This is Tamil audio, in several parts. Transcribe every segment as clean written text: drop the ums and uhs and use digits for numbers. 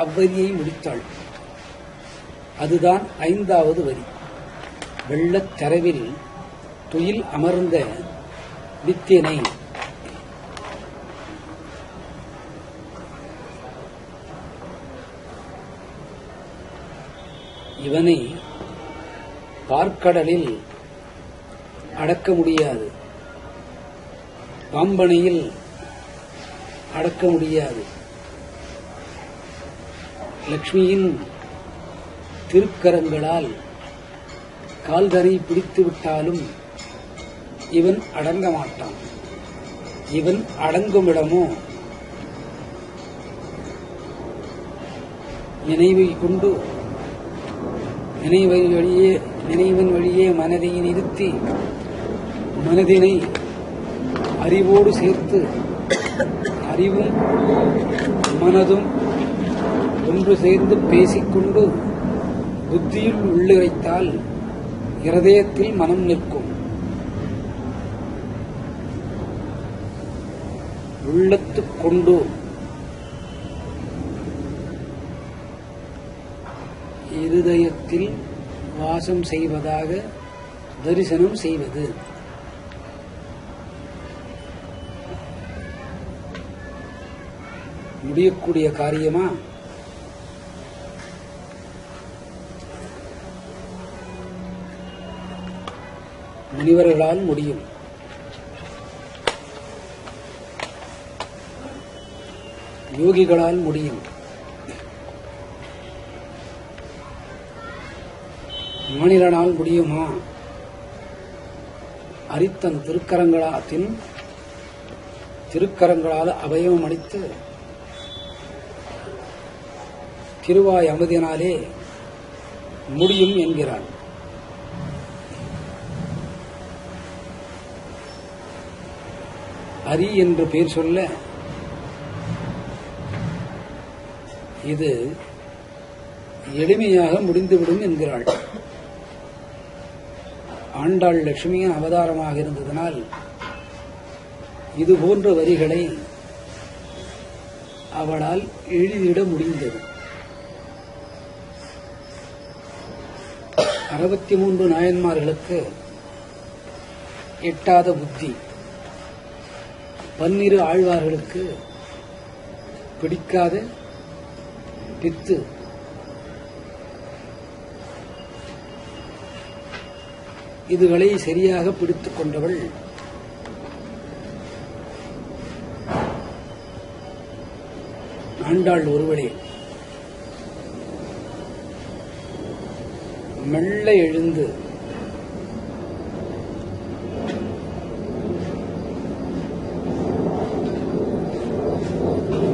அவ்வரியை முடித்தாள். அதுதான் 5வது வரி. வெள்ளத் தரவில் துயில் அமர்ந்த வித்தியனை இவனை பார்க்கடலில் அடக்க முடியாது, பாம்பனையில் அடக்க முடியாது. லக்ஷ்மியின் திருக்கரங்களால் கால்தனை பிடித்து விட்டாலும் இவன் அடங்க மாட்டான். இவன் அடங்குமிடமோ நினைவின் வழியே மனதை நிறுத்தி மனதினை அறிவோடு சேர்த்து அறிவும் மனதும் ஒன்று சேர்ந்து பேசிக்கொண்டு புத்தியில் உள்ளுரைத்தால் இருதயத்தில் மனம் நிற்கும். உள்ளத்துக் கொண்டு இருதயத்தில் வாசம் செய்வதாக தரிசனம் செய்வது. முடியக்கூடிய காரியமா? முனிவர்களால் முடியும். யோகிகளால் முடியும். மானிடனால் முடியுமா? அரித்தன் திருக்கரங்களால் அபயம் அளித்து திருவாய் அமுதினாலே முடியும் என்கிறான். அரி என்று பெயர் சொல்ல இது எளிமையாக முடிந்துவிடும் என்கிறாள். ஆண்டாள் லட்சுமியின் அவதாரமாக இருந்ததனால் இதுபோன்ற வரிகளை அவளால் எழுதிட முடிந்தது. 63 நாயன்மார்களுக்கு எட்டாத புத்தி, 12 ஆழ்வார்களுக்கு பிடிக்காத பித்து, இதுகளை சரியாக பிடித்துக் கொண்டவள் ஆண்டாள் ஒருவளே. மெல்ல எழுந்து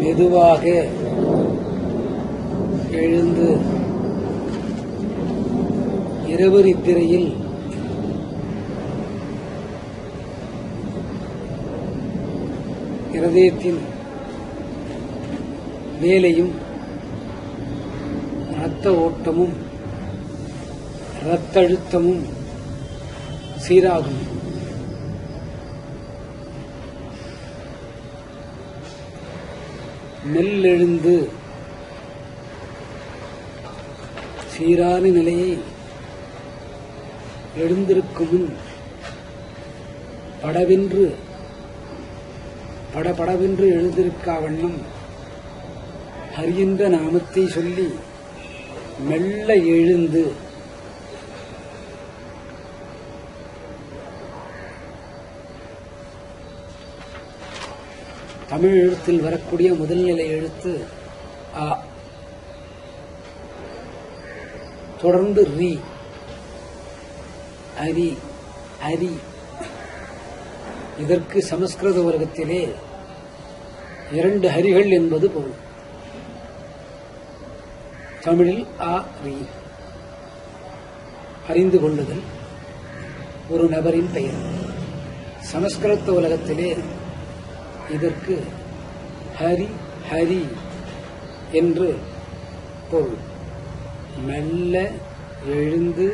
மெதுவாக எழுந்து இரவு திரையில் இருதயத்தின் வேலையும் இரத்த ஓட்டமும் இரத்தழுத்தமும் சீராகும். மெல்லெழுந்து சீரான நிலையை எழுந்திருக்கும் முன் படபடவென்று எழுந்திருக்கா வண்ணம் ஹரியென்ற நாமத்தை சொல்லி மெல்ல எழுந்து தமிழ் எழுத்தில் வரக்கூடிய முதல்நிலை எழுத்து ஆ, தொடர்ந்து ரி, அரி, அரி. இதற்கு சமஸ்கிருத வர்க்கத்திலே 2 ஹரிகள் என்பது பொருள். தமிழில் ஆ, ரி. அறிந்து கொள்ளுதல் ஒரு நபரின் பெயர். சமஸ்கிருத உலகத்திலே இதற்கு ஹரி, ஹரி என்று பொருள். மெல்ல எழுந்து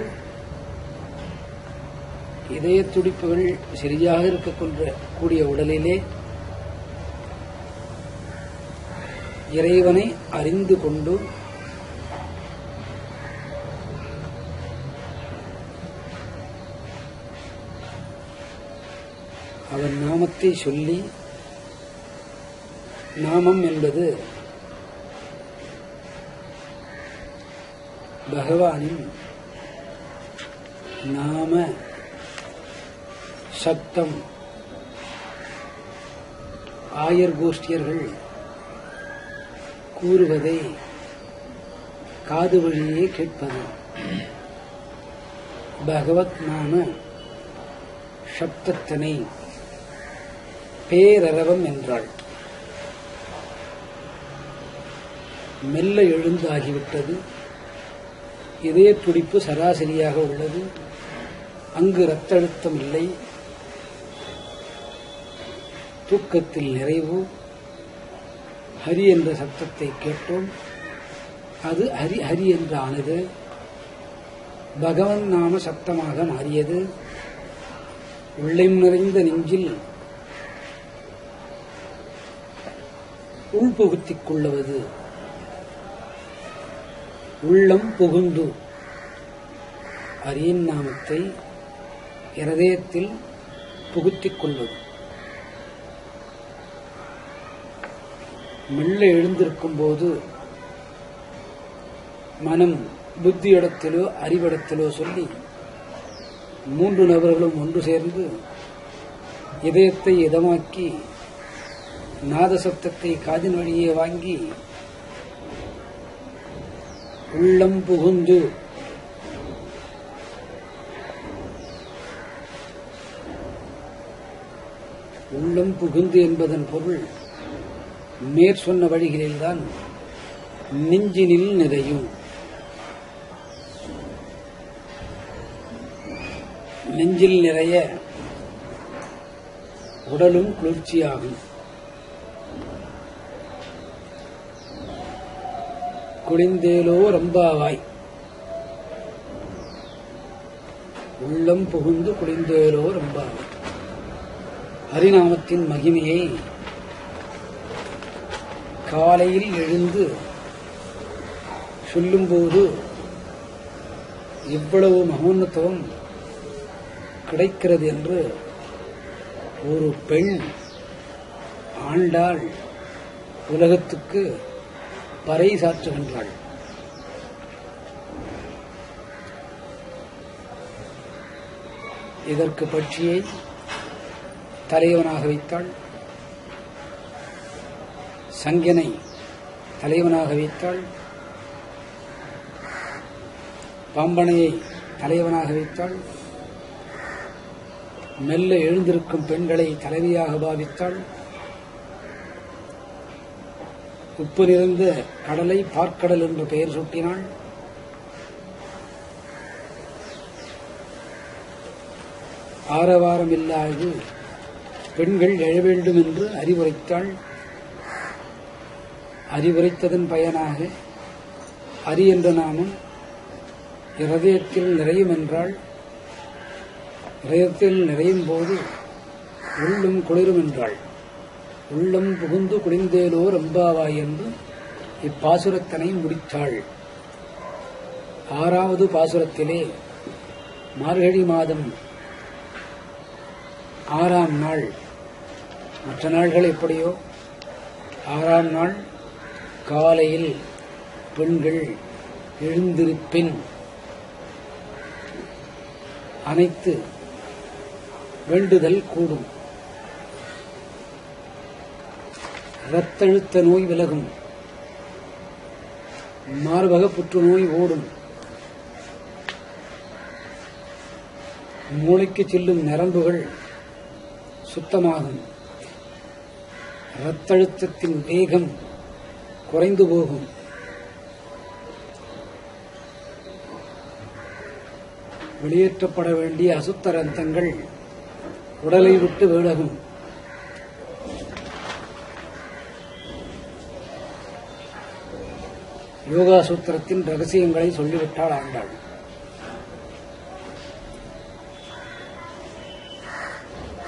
இதய துடிப்புகள் சரியாக இருக்கக்கூடிய உடலிலே இறைவனை அறிந்து கொண்டு அவன் நாமத்தை சொல்லி, நாமம் என்பது பகவானின் நாம சப்தம். ஆயர் கோஷ்டியர்கள் கூறுவதை காது வழியே கேட்பது. பகவத் நாம சப்தத்தினை பேரரவம் என்றாள். மெல்ல எழுந்தாகிவிட்டது. இதய துடிப்பு சராசரியாக உள்ளது. அங்கு இரத்த அழுத்தம் இல்லை. தூக்கத்தில் நிறைவு. ஹரி என்ற சப்தத்தை கேட்டோம். அது ஹரி ஹரி என்று ஆனது. பகவன் நாம சப்தமாக மாறியது. உள்ளம் நிறைந்த நெஞ்சில் உள்புகுத்திக் கொள்ளுவது. உள்ளம் புகுந்து ஹரியின் நாமத்தை இருதயத்தில் புகுத்திக் கொள்வது. மெல்ல எழுந்திருக்கும் போது மனம் புத்தியிடத்திலோ அறிவிடத்திலோ சொல்லி 3 நபர்களும் ஒன்று சேர்ந்து இதயத்தை இதமாக்கி நாத சப்தத்தை காதின் வழியே வாங்கி உள்ளம் புகுந்து உள்ளம் புகுந்து என்பதன் பொருள் மேற் சொன்ன வழிகளில்தான் நெஞ்சினில் நிறையும். நெஞ்சில் நிறைய உடலும் குளிர்ச்சியாகும். குளிந்தேலோ ரம்பாவாய். உள்ளம் புகுந்து குளிந்தேலோ ரம்பாவாய். ஹரிநாமத்தின் மகிமையை காலையில் எழுந்து சொல்லும்போது இவ்வளவு மகோன்னத்துவம் கிடைக்கிறது என்று ஒரு பெண் ஆண்டாள் உலகத்துக்கு பறை சாற்றுகின்றாள். இதற்கு பட்சியை தலைவனாக வைத்தாள். சங்கனை தலைவனாக வைத்தாள். பாம்பனையை தலைவனாக வைத்தாள். மெல்ல எழுந்திருக்கும் பெண்களை தலைவியாக பாவித்தாள். உப்பு நிறைந்த கடலை பார்க்கடல் என்று பெயர் சூட்டினாள். ஆரவாரம் இல்லாது பெண்கள் எழ வேண்டும் என்று அறிவுரைத்தாள். அறிவுரைத்ததன் பயனாக ஹரி என்ற நாமம் இருதயத்தில் நிறையும் என்றாள். இதயத்தில் நிறையும் போது உள்ளும் குளிரும் என்றாள். உள்ளம் புகுந்து குளிந்தேலோ ரம்பாவாய் என்று இப்பாசுரத்தினை முடித்தாள். 6வது பாசுரத்திலே மார்கழி மாதம் 6ஆம் நாள், மற்ற நாள்கள் எப்படியோ 6ஆம் நாள் காலையில் பெண்கள் எழுந்திருப்பின் அனைத்து வேண்டுதல் கூடும். இரத்தழுத்த நோய் விலகும். மார்பக புற்றுநோய் ஓடும். மூளைக்கு செல்லும் நரம்புகள் சுத்தமாகும். இரத்தழுத்தத்தின் வேகம் குறைந்து போகும். வெளியேற்றப்பட வேண்டிய அசுத்த ரத்தங்கள் உடலை விட்டு விலகும். யோகா சூத்திரத்தின் ரகசியங்களை சொல்லிவிட்டாள் ஆண்டாள்.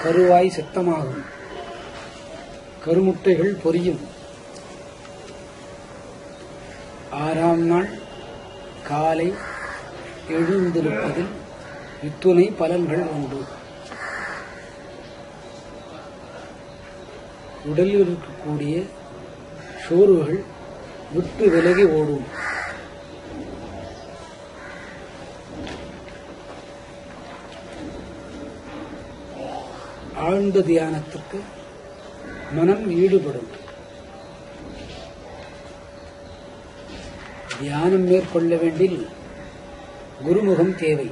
கருவாய் சித்தமாகும். கருமுட்டைகள் பொரியும். 6ஆம் நாள் காலை எழுந்திருப்பதில் இத்துணை பலன்கள் உண்டு. உடலில் இருக்கக்கூடிய சோர்வுகள் விட்டு விலகி ஓடும். ஆழ்ந்த தியானத்துக்கு மனம் ஈடுபடும். தியானம் மேற்கொள்ள வேண்டில் குருமுகம் தேவை.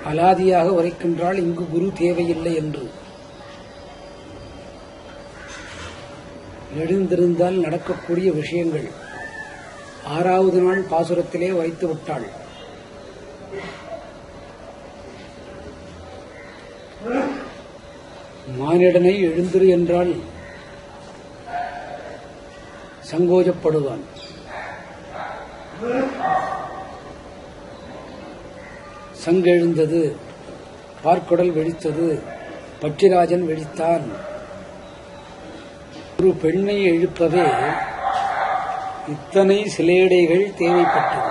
அலாதியாக உரைக்கின்றால் இங்கு குரு தேவையில்லை என்று. எழுந்திருந்தால் நடக்கக்கூடிய விஷயங்கள் 6வது நாள் பாசுரத்திலே வைத்து விட்டாள். மானிடனை எழுந்திரு என்றால் சங்கோஜப்படுவான். சங்கெழுந்தது, பார்க்குடல் வெடித்தது, பட்சிராஜன் வெடித்தான். ஒரு பெண்ணை எழுப்பவே இத்தனை சிலேடைகள் தேவைப்பட்டது.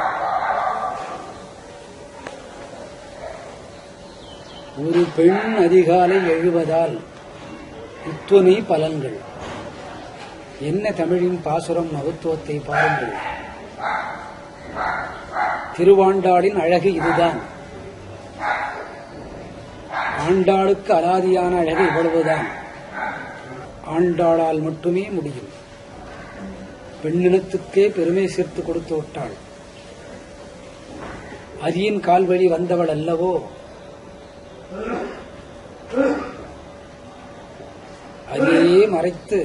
ஒரு பெண் அதிகாலை எழுவதால் இத்துணை பலன்கள். என்ன தமிழின் பாசுரம் மகத்துவத்தை பாருங்கள். திருவாண்டாளின் அழகு இதுதான். ஆண்டாளுக்கு அலாதியான அழகு இவ்வளவுதான். ஆண்டாளால் மட்டுமே முடியும். பெண்ணினத்துக்கே பெருமை சேர்த்து கொடுத்து விட்டாள். அரியின் கால்வழி வந்தவள் அல்லவோ. அதையே மறைத்து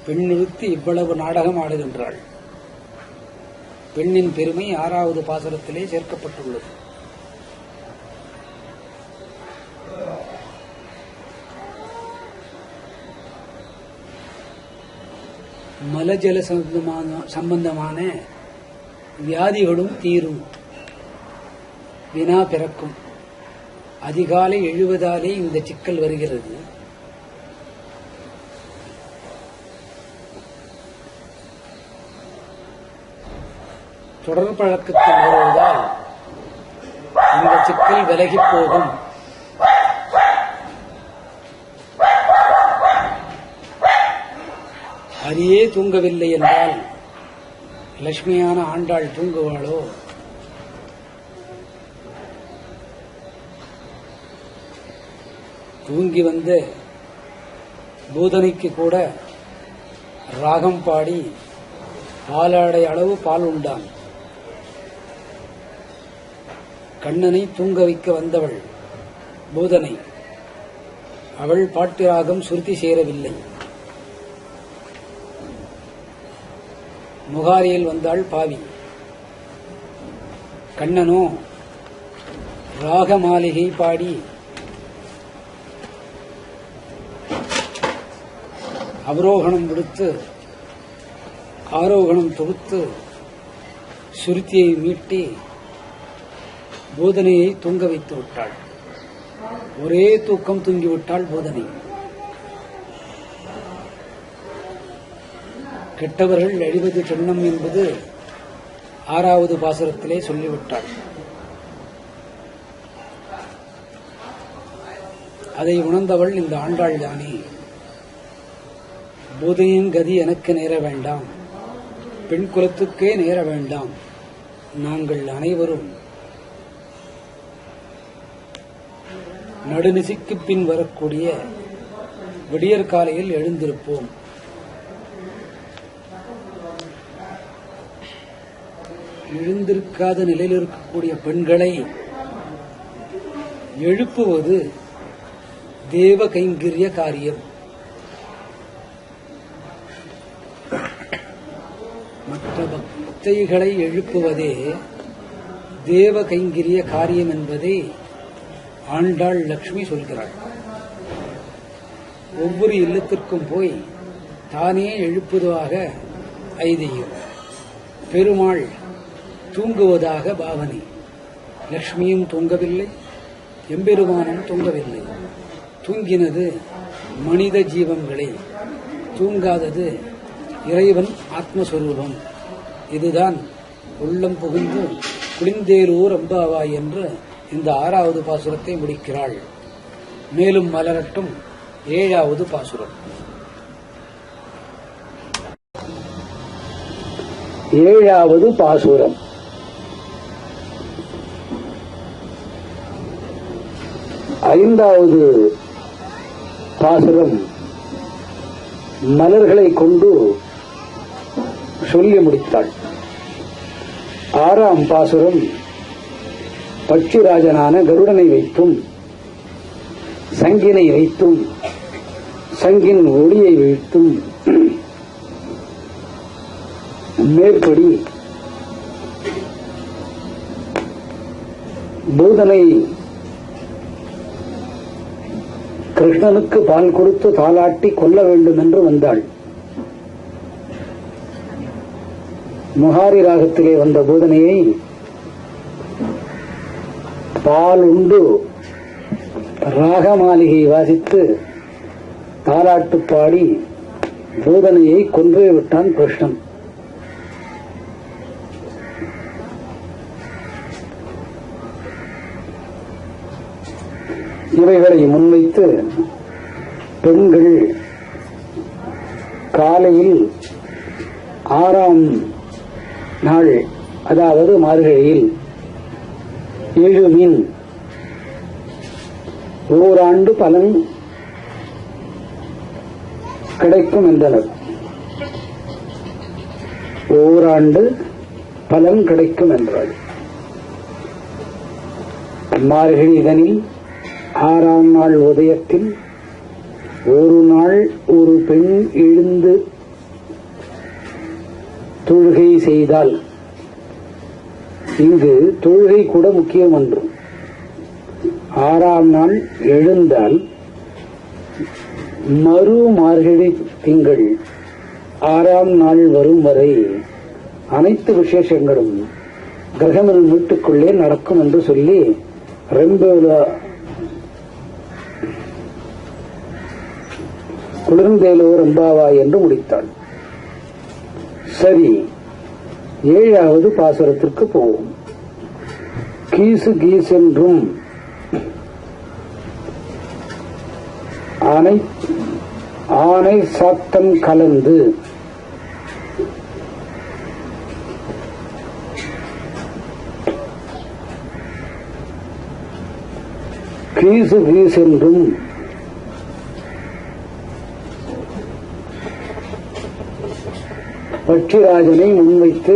பெண் நிறுத்தி இவ்வளவு நாடகம் ஆடுகின்றாள். பெண்ணின் பெருமை 6வது பாசுரத்திலே சேர்க்கப்பட்டுள்ளது. மலஜல சம்பந்தமான வியாதிகளும் தீரும். வினா பிறக்கும். அதிகாலை எழுவதாலே இந்த சிக்கல் வருகிறது. தொடர் பழக்கத்தில் வருவதால் இந்த சிக்கல் விலகி போகும். அரியே தூங்கவில்லை என்றால் லட்சுமியான ஆண்டாள் தூங்குவாளோ? தூங்கி வந்த பூதனைக்கு கூட ராகம் பாடி பாலாடை அளவு பால் உண்டான். கண்ணனை தூங்க வைக்க வந்தவள் பூதனை. அவள் பாட்டு ராகம் சுருதி சேரவில்லை. முகாரியில் வந்தாள் பாவி. கண்ணனோ ராக மாளிகை பாடி அவரோகணம் விடுத்து ஆரோகணம் தொகுத்து சுருத்தியை மீட்டி பூதனையை தூங்க வைத்து விட்டாள். ஒரே தூக்கம் தூங்கிவிட்டாள் பூதனை. கெட்டவர்கள் அழிவது சின்னம் என்பது 6வது பாசுரத்திலே சொல்லிவிட்டாள். அதை உணர்ந்தவள் இந்த ஆண்டாள் தானே. பூதையின் கதி எனக்கு நேர வேண்டாம், பெண் குலத்துக்கே நேர வேண்டாம். நாங்கள் அனைவரும் நடுநிசிக்கு பின் வரக்கூடிய விடியற்காலையில் எழுந்திருப்போம். எழுந்திருக்காத நிலையில் இருக்கக்கூடிய பெண்களை எழுப்புவது தேவ கைங்கரிய காரியம். மற்ற பக்தைகளை எழுப்புவதே தேவ கைங்கரிய காரியம் என்பதை ஆண்டாள் லட்சுமி சொல்கிறாள். ஒவ்வொரு இல்லத்திற்கும் போய் தானே எழுப்புவதாக ஐதீகம். பெருமாள் தூங்குவதாக பாவனை. லட்சுமியும் தூங்கவில்லை, எம்பெருமானும் தூங்கவில்லை. தூங்கினது மனித ஜீவன்களே, தூங்காதது இறைவன் ஆத்மஸ்வரூபம். இதுதான் உள்ளம் புகுந்து குளிந்தேலூர் அம்பாவாய் என்று இந்த 6வது பாசுரத்தை முடிக்கிறாள். மேலும் மலரட்டும் 7வது பாசுரம். 7வது பாசுரம். ஐந்தாவது பாசுரம் மலர்களை கொண்டு சொல்லி முடித்தாள். 6ஆம் பாசுரம் பட்சிராஜனான கருடனை வைத்தும் சங்கினை வைத்தும் சங்கின் ஒளியை வைத்தும் மேற்படி பூதனை கிருஷ்ணனுக்கு பால் கொடுத்து தாலாட்டி கொல்ல வேண்டும் என்று வந்தாள். முகாரி ராகத்திலே வந்த பூதனையை பால் உண்டு ராகமாளிகை வாசித்து தாலாட்டு பாடி பூதனையை கொன்றே விட்டான் கிருஷ்ணன். இவைகளை முன்வைத்து பெண்கள் காலையில் 6ஆம் நாள், அதாவது மார்கழியில் எழுமின் ஓராண்டு பலன் கிடைக்கும் என்றனர். ஓராண்டு பலன் கிடைக்கும் என்றார். மார்கழி இதனில் 6ஆம் நாள் உதயத்தில் ஒரு நாள் ஒரு பெண் எழுந்து தொழுகை செய்தால், இங்கு தொழுகை கூட முக்கியம் என்று, 6ஆம் நாள் எழுந்தால் மறு மார்கழி திங்கள் 6ஆம் நாள் வரும் வரை அனைத்து விசேஷங்களும் கிரகமின் வீட்டுக்குள்ளே நடக்கும் என்று சொல்லி ரொம்ப குளிர்ந்தேலூர் அம்பாவாய் என்று முடித்தாள். சரி, 7வது பாசுரத்திற்கு போவோம். கீசு கீசென்றும் ஆனை சாத்தம் கலந்து கீசு கீசென்றும் பட்சிராஜனை முன்வைத்து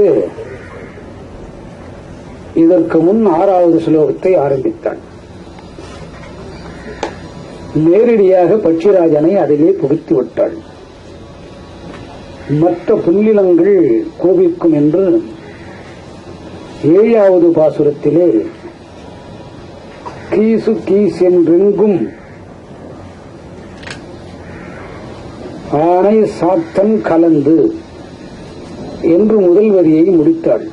இதற்கு முன் 6வது ஸ்லோகத்தை ஆரம்பித்தாள். நேரடியாக பட்சிராஜனை அதிலே புகுத்தி விட்டாள். மற்ற புல்லினங்கள் கோபிக்கும் என்று 7வது பாசுரத்திலே கீசு கீசென்றெங்கும் ஆனை சாத்தன் கலந்து என்று முதல் வரியை முடித்தாள்.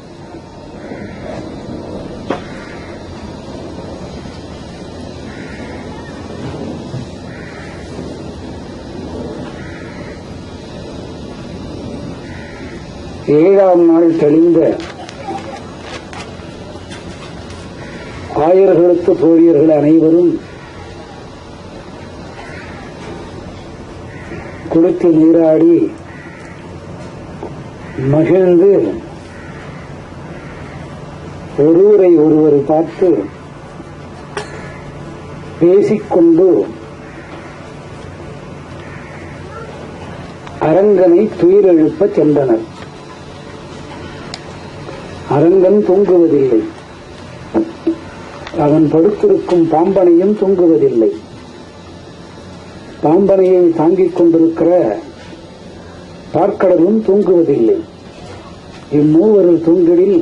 ஏழாம் நாள் தெளிந்த ஆயர்களுக்கு தோழியர்கள் அனைவரும் குளித்து நீராடி மகிழ்ந்து ஒருவரை ஒருவர் பார்த்து பேசிக்கொண்டு அரங்கனை துயிலெழுப்ப சென்றனர். அரங்கன் தூங்குவதில்லை, அவன் படுத்திருக்கும் பாம்பனையும் தூங்குவதில்லை. பாம்பனையை தாங்கிக் கொண்டிருக்கிற பார்க்கடலும் தூங்குவதில்லை. இம்மூவரில் தூங்கிடில்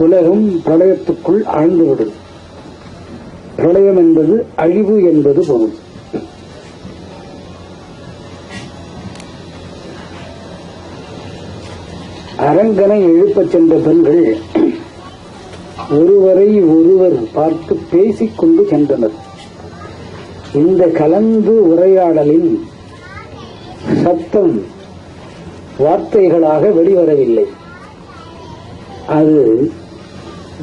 உலகம் பிரளயத்துக்குள் ஆழ்ந்துவிடும். பிரளயம் என்பது அழிவு என்பது பொருள். அரங்கனை எழுப்பச் சென்ற பெண்கள் ஒருவரை ஒருவர் பார்த்து பேசிக்கொண்டு சென்றனர். இந்த கலந்து உரையாடலின் சத்தம் வார்த்தைகளாக வெளிவரவில்லை. அது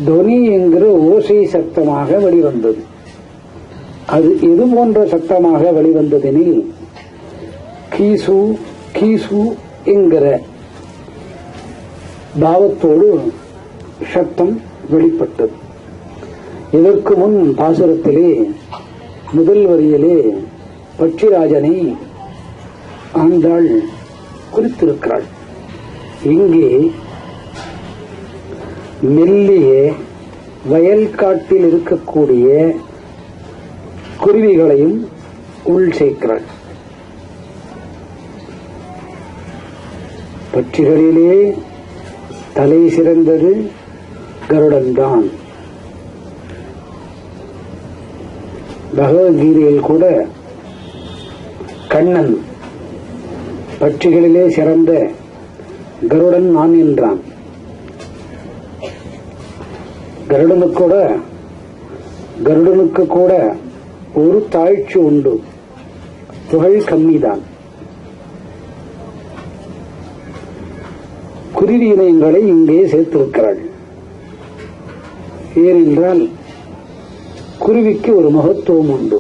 தொனி என்கிற ஓசை சத்தமாக வெளிவந்தது. அது எது போன்ற சத்தமாக வெளிவந்ததெனில், கீசு கீசு என்கிற பாவத்தோடு சத்தம் வெளிப்பட்டது. இதற்கு முன் பாசுரத்திலே முதல் வரியிலே பட்சிராஜனை ஆண்டாள் குறித்திருக்கிறாள். இங்கே மெல்லிய வயல் காட்டில் இருக்கக்கூடிய குருவிகளையும் உள் சேர்க்கிறாள். பட்சிகளிலே தலை சிறந்தது கருடன்தான். பகவத்கீதையில் கூட கண்ணன் பட்சிகளிலே சிறந்த கருடன் நான் என்றான். கருடனுக்கு கூட ஒரு தாழ்ச்சி உண்டு, புகழ் கம்மிதான். குருவி இனங்களை இங்கே சேர்த்திருக்கிறாள். ஏனென்றால் குருவிக்கு ஒரு மகத்துவம் உண்டு.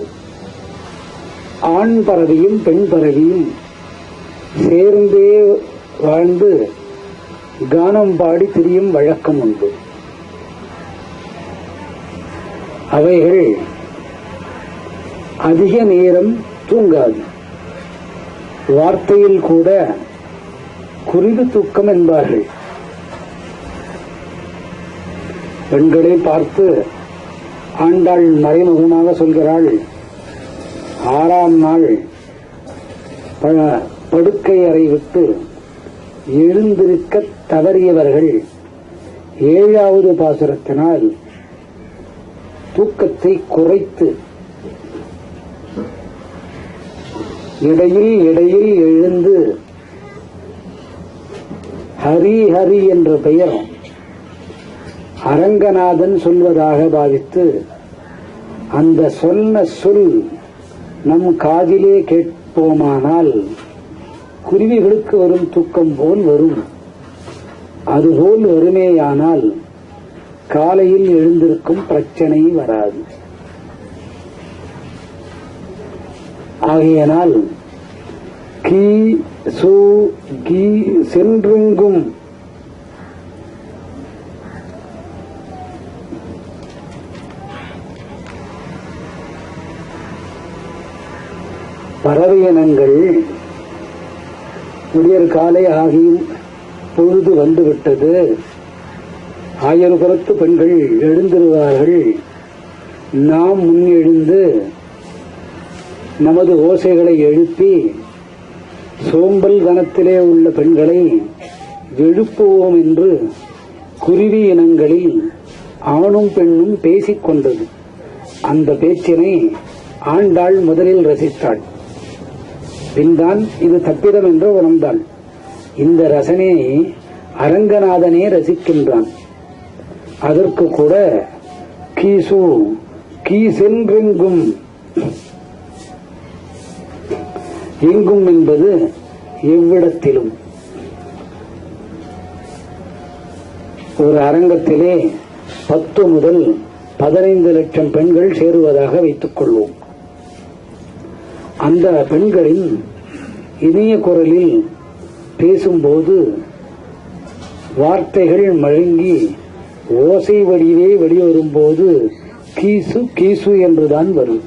ஆண் பறவையும் பெண் பறவையும் சேர்ந்தே வாழ்ந்து கானம் பாடி திரியும் வழக்கம் உண்டு. அவைகள் அதிக நேரம் தூங்காது. வார்த்தையில் கூட குருவி தூக்கம் என்பார்கள். பெண்களை பார்த்து ஆண்டாள் மறைமுகமாக சொல்கிறாள், 6ஆம் நாள் படுக்கை அறை விட்டு எழுந்திருக்க தவறியவர்கள் 7வது பாசுரத்தினால் தூக்கத்தை குறைத்து இடையில் எழுந்து ஹரி ஹரி என்ற பெயர் அரங்கநாதன் சொல்வதாக பாவித்து அந்த சொன்ன சொல் நம் காதிலே கேட்போமானால் குருவிகளுக்கு வரும் தூக்கம் போல் வரும். அதுபோல் வருமேயானால் காலையில் எழுந்திருக்கும் பிரச்சனை வராது. ஆகையினால் கீ சு கீ சென்றுங்கும் பறவையினங்கள் விடியற் காலை ஆகியும் பொழுது வந்துவிட்டது, 1000 புறத்து பெண்கள் எழுந்திருவார்கள், நாம் முன் எழுந்து நமது ஓசைகளை எழுப்பி சோம்பல் கணத்திலே உள்ள பெண்களை எழுப்புவோம் என்று குருவி இனங்களில் ஆணும் பெண்ணும் பேசிக் கொண்டது. அந்த பேச்சினை ஆண்டாள் முதலில் ரசித்தாள். பின்தான் இது தப்பிதம் என்று உணர்ந்தாள். இந்த ரசனையை அரங்கநாதனே ரசிக்கின்றான். அதற்கு கூட கீசு கீசென்றெங்கும், எங்கும் என்பது எவ்விடத்திலும். ஒரு அரங்கத்திலே 10 முதல் 15 லட்சம் பெண்கள் சேருவதாக வைத்துக் கொள்வோம். அந்த பெண்களின் இனிய குரலில் பேசும்போது வார்த்தைகள் மழுங்கி ஓசை வடிவே வெளிவரும்போது கீசு கீசு என்றுதான் வரும்.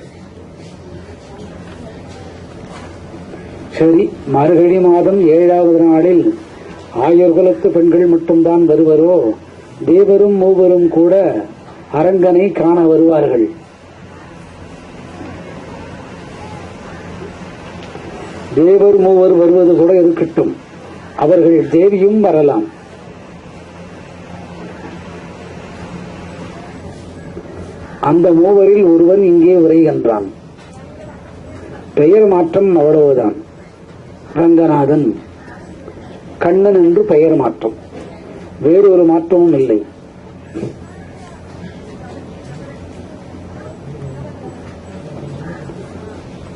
சரி, மார்கழி மாதம் 7வது நாளில் 1000 குலத்து பெண்கள் மட்டும்தான் வருவரோ? தேவரும் மூவரும் கூட அரங்கனை காண வருவார்கள். தேவர் மூவர் வருவது கூட இருக்கட்டும், அவர்கள் தேவியும் வரலாம். அந்த மூவரில் ஒருவன் இங்கே உரைகின்றான். பெயர் மாற்றம் அவ்வளவுதான். ரங்கநாதன், கண்ணன் என்று பெயர் மாற்றம், வேறொரு மாற்றமும் இல்லை.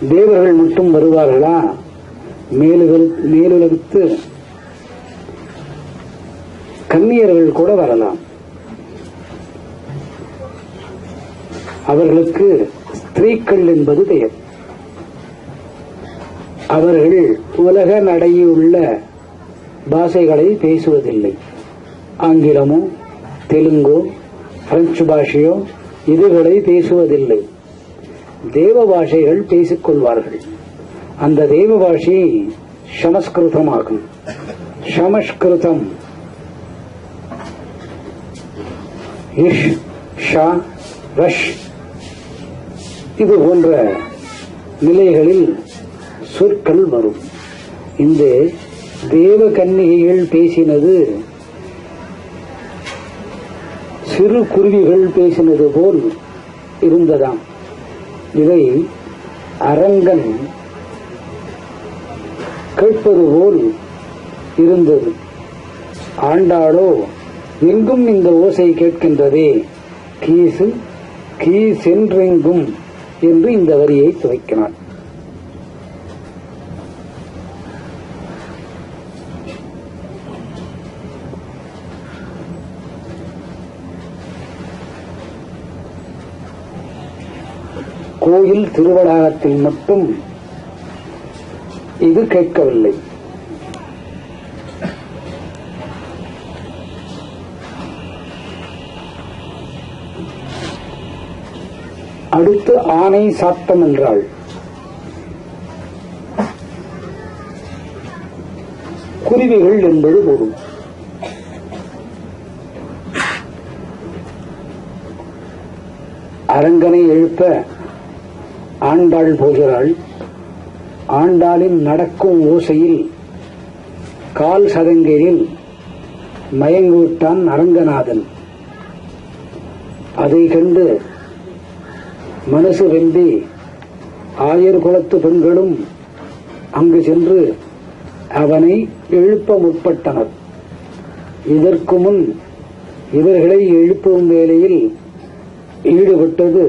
தேவர்கள் மட்டும் வருவார்களா? மேலுலகத்து கன்னியர்கள் கூட வரலாம். அவர்களுக்கு ஸ்திரீக்கள் என்பது பெயர். அவர்கள் உலக நடையுள்ள பாஷைகளை பேசுவதில்லை. ஆங்கிலமோ தெலுங்கோ பிரெஞ்சு பாஷையோ இதுகளை பேசுவதில்லை. தேவ பாஷைகள் பேசிக்கொள்வார்கள். அந்த தேவ பாஷை சமஸ்கிருதமாகும். சமஸ்கிருதம் இஷ் ஷா ரஷ் இது போன்ற நிலைகளில் சொற்கள் வரும். இந்த தேவ கன்னிகைகள் பேசினது சிறு குருவிகள் பேசினது போல் இருந்ததாம். இதை அரங்கன் கேட்பது போல் இருந்தது. ஆண்டாளோ எங்கும் இந்த ஓசை கேட்கின்றதே, கீசு கீசென்றெங்கும் என்று இந்த வரியை துவக்கினார். கோயில் திருவடாகத்தில் மட்டும் இது கேட்கவில்லை. அடுத்து ஆனை சாத்தம் என்றாள். குருவிகள் என்பது பொருள். அரங்கனை எழுப்ப ஆண்டாள் போகிறாள். ஆண்டாளின் நடக்கும் ஓசையில் கால் சதங்கையில் மயங்கிவிட்டான் அரங்கநாதன். அதை கண்டு மனசு வெம்பி ஆயர் குலத்து பெண்களும் அங்கு சென்று அவனை எழுப்ப முற்பட்டனர். இதற்கு முன் இவர்களை எழுப்பும் வேளையில் ஈடுபட்டது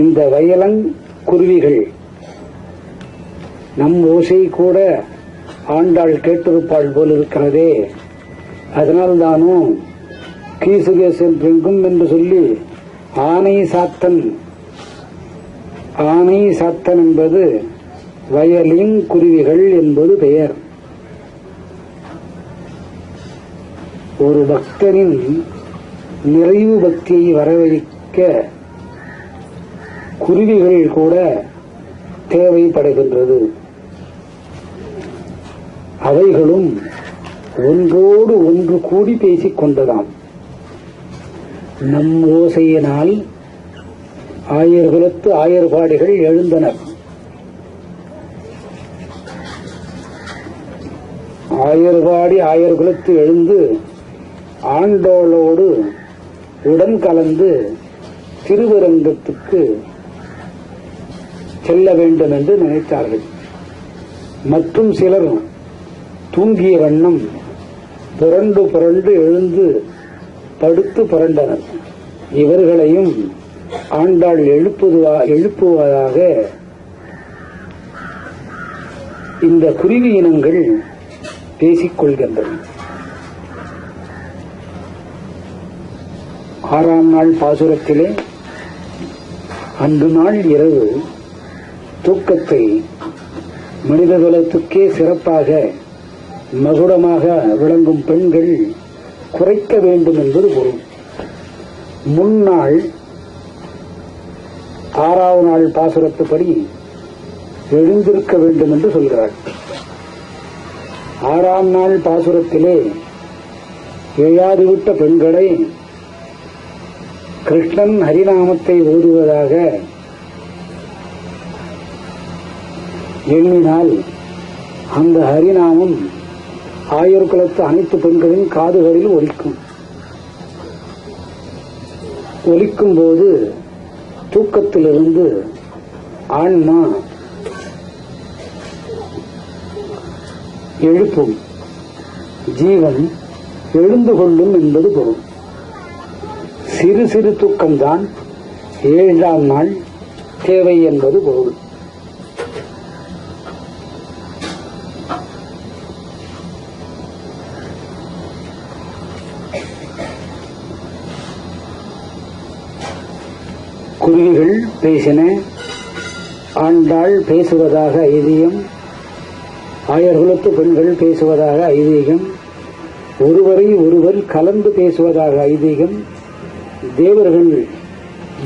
இந்த வயலங் குருவிகள். நம் ஓசை கூட ஆண்டாள் கேட்டிருப்பாள் போல் இருக்கிறதே, அதனால்தானோ கீசுகேசென்றெங்கும் என்று சொல்லி ஆனை சாத்தன். ஆனை சாத்தன் என்பது வயலின் குருவிகள் என்பது பெயர். ஒரு பக்தனின் நிறைவு பக்தியை வரவழைக்க குருவிகள் கூட தேவைப்படுகின்றது. அவைகளும் ஒன்றோடு ஒன்று கூடி பேசிக் கொண்டதாம். நம் ஓசையினால் ஆயர்குலத்து ஆயர்பாடிகள் எழுந்தனர். ஆயர்பாடி ஆயர்குலத்து எழுந்து ஆண்டோளோடு உடன் கலந்து திருவரங்கத்துக்கு செல்ல வேண்டும் என்று நினைத்தார்கள். மற்றும் சிலர் தூங்கிய வண்ணம் புரண்டு புரண்டு எழுந்து படுத்து புரண்டனர். இவர்களையும் ஆண்டாள் எழுப்புவதாக இந்த குருவி இனங்கள் பேசிக் கொள்கின்றன. 6ஆம் நாள் பாசுரத்திலே அன்று நாள் இரவு தூக்கத்தை மனிதகுலத்துக்கே சிறப்பாக மகுடமாக விளங்கும் பெண்கள் குறைக்க வேண்டும் என்பது பொருள். முன்னாள் 6ஆவது நாள் பாசுரத்துப்படி எழுந்திருக்க வேண்டும் என்று சொல்கிறார். 6ஆம் நாள் பாசுரத்திலே எழாதுவிட்ட பெண்களை கிருஷ்ணன் ஹரிநாமத்தை ஓதுவதாக எண்ணினால் அந்த ஹரிநாமம் ஆயர்குலத்து அனைத்து பெண்களின் காதுகளில் ஒலிக்கும். ஒலிக்கும் போது தூக்கத்திலிருந்து ஆன்மா எழுப்பும், ஜீவன் எழுந்து கொள்ளும் என்பது பொருள். சிறு சிறு தூக்கம்தான் 7ஆம் நாள் தேவை என்பது பொருள். குருவிகள் பேசின. ஆண்டாள் பேசுவதாக ஐதீகம், ஆயர்குலத்து பெண்கள் பேசுவதாக ஐதீகம், ஒருவரை ஒருவர் கலந்து பேசுவதாக ஐதீகம், தேவர்கள்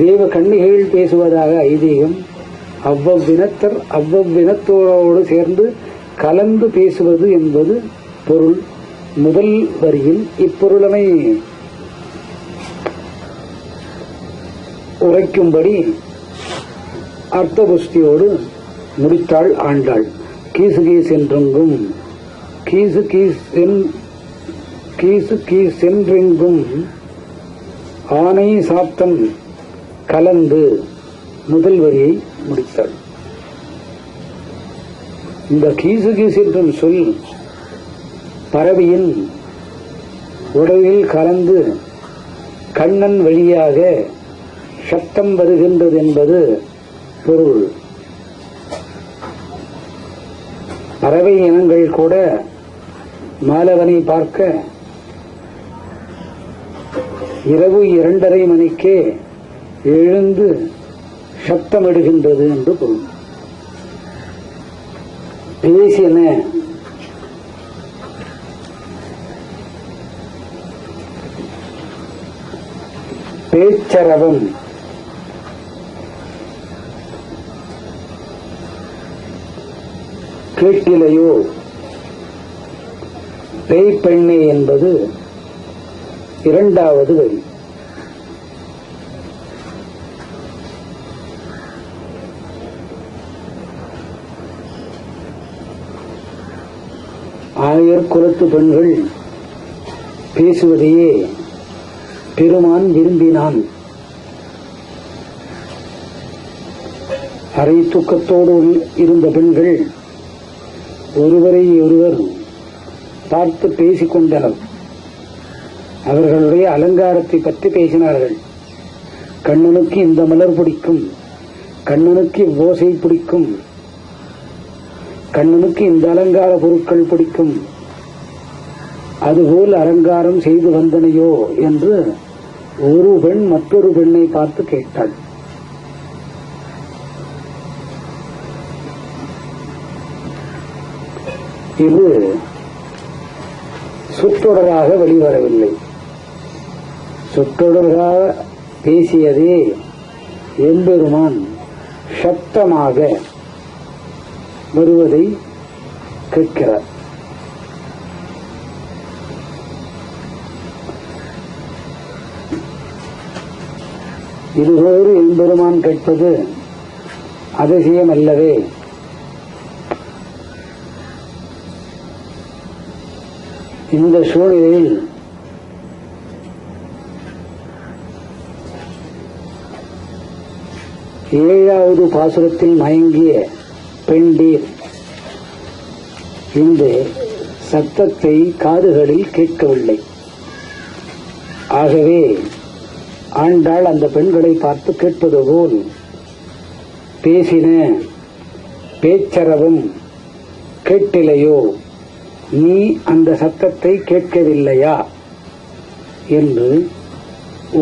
தேவ கன்னிகைகள் பேசுவதாக ஐதீகம், அவ்வவ்வினத்தர் அவ்வவ்வினத்தோடு சேர்ந்து கலந்து பேசுவது என்பது பொருள். முதல் வரியில் இப்பொருளனை உரைக்கும்படி அர்த்தபுஷ்டியோடு முடித்தாள் ஆண்டாள். கீசு கீசென்றெங்கும் கீசு கீசென்றெங்கும் ஆனை சாத்தன் கலந்து முதல் வரியை முடித்தாள். இந்த கீசு கீசென்றும் சொல் பறவையின் உடலில் கலந்து கண்ணன் வழியாக சத்தம் வருகின்றது என்பது பொருள். பறவை இனங்கள் கூட மாலவனை பார்க்க இரவு 2:30 மணிக்கே எழுந்து சப்தமிடுகின்றது என்று பொருள். பேசின பேச்சரவம் கேட்டிலையோ பேய்ப்பெண்ணே என்பது இரண்டாவது வரி. ஆயர் குலத்து பெண்கள் பேசுவதையே பெருமான் விரும்பினான். அரை தூக்கத்தோடு இருந்த பெண்கள் ஒருவரை ஒருவர் பார்த்து பேசிக் கொண்டனர். அவர்களுடைய அலங்காரத்தை பற்றி பேசினார்கள். கண்ணனுக்கு இந்த மலர் பிடிக்கும், கண்ணனுக்கு இவ்வோசை பிடிக்கும், கண்ணனுக்கு இந்த அலங்கார பொருட்கள் பிடிக்கும், அதுபோல் அலங்காரம் செய்து வந்தனையோ என்று ஒரு பெண் மற்றொரு பெண்ணை பார்த்து கேட்டாள். இது சொற்றொடராக வெளிவரவில்லை. சொற்றொடராக பேசியதே எம்பெருமான் சப்தமாக வருவதை கேட்கிறார். இதுபோது எம்பெருமான் கேட்பது அதிசயம் அல்லவே. இந்த சூழ்நிலையில் ஏழாவது பாசுரத்தில் மயங்கிய பெண்டீர் இந்த சத்தத்தை காதுகளில் கேட்கவில்லை. ஆகவே ஆண்டாள் அந்த பெண்களை பார்த்து கேட்பது போல் பேசின பேச்சரவும் கேட்டிலையோ, நீ அந்த சத்தத்தை கேட்கவில்லையா என்று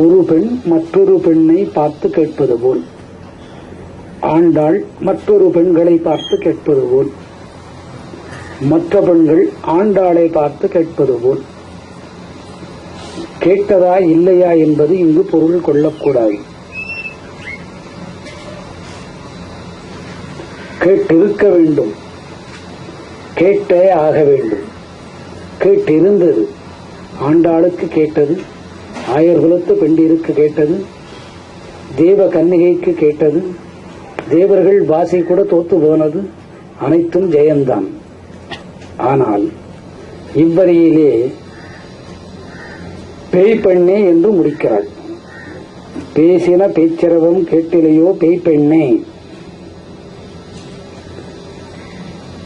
ஒரு பெண் மற்றொரு பெண்ணை பார்த்து கேட்பது போல், ஆண்டாள் மற்றொரு பெண்களை பார்த்து கேட்பது போல், மற்ற பெண்கள் ஆண்டாளை பார்த்து கேட்பது போல், கேட்டதா இல்லையா என்பது இங்கு பொருள் கொள்ளக்கூடாது. கேட்டிருக்க வேண்டும், கேட்டே ஆக வேண்டும். கேட்டிருந்தது. ஆண்டாளுக்கு கேட்டது, ஆயர்குலத்து பெண்டிருக்கு கேட்டது, தேவ கன்னிகைக்கு கேட்டது, தேவர்கள் வாசி கூட தோத்து போனது, அனைத்தும் ஜெயந்தான். ஆனால் இவ்வரியிலே பேய்ப்பெண்ணே என்று முடிக்கிறாள். பேசின பேச்சரவம் கேட்டிலையோ பேய்ப்பெண்ணே,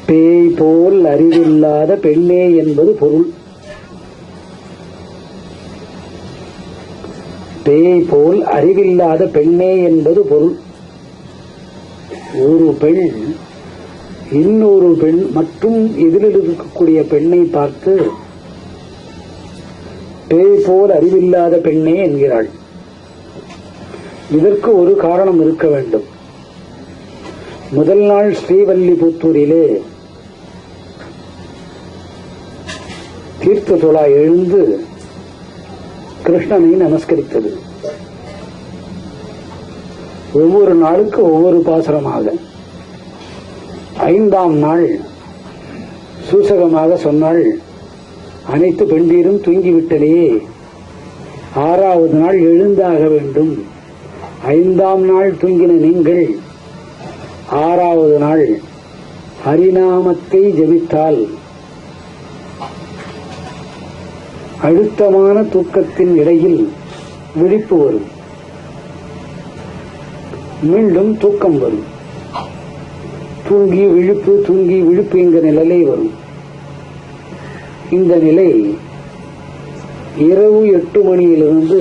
பேய் போல் அறிவில்லாத பெண்ணே என்பது பொருள். பேய் போல் அறிவில்லாத பெண்ணே என்பது பொருள். ஒரு பெண் இன்னொரு பெண் மற்றும் எதிரில் இருக்கக்கூடிய பெண்ணை பார்த்து பேய் போல் அறிவில்லாத பெண்ணே என்கிறாள். இதற்கு ஒரு காரணம் இருக்க வேண்டும். முதல் நாள் ஸ்ரீவல்லிபுத்தூரிலே தீர்த்த துழா எழுந்து கிருஷ்ணனை நமஸ்கரித்தது. ஒவ்வொரு நாளுக்கு ஒவ்வொரு பாசுரமாக. 5ஆம் நாள் சூசகமாக சொன்னாள், அனைத்து பெண்டீரும் தூங்கிவிட்டனே, 6வது நாள் எழுந்தாக வேண்டும். 5ஆம் நாள் தூங்கின நீங்கள் 6வது நாள் ஹரிநாமத்தை ஜபித்தால் அழுத்தமான தூக்கத்தின் இடையில் விழிப்பு வரும், மீண்டும் தூக்கம் வரும். தூங்கி விழிப்பு என்கிற நிலை வரும். இந்த நிலை இரவு 8 மணியிலிருந்து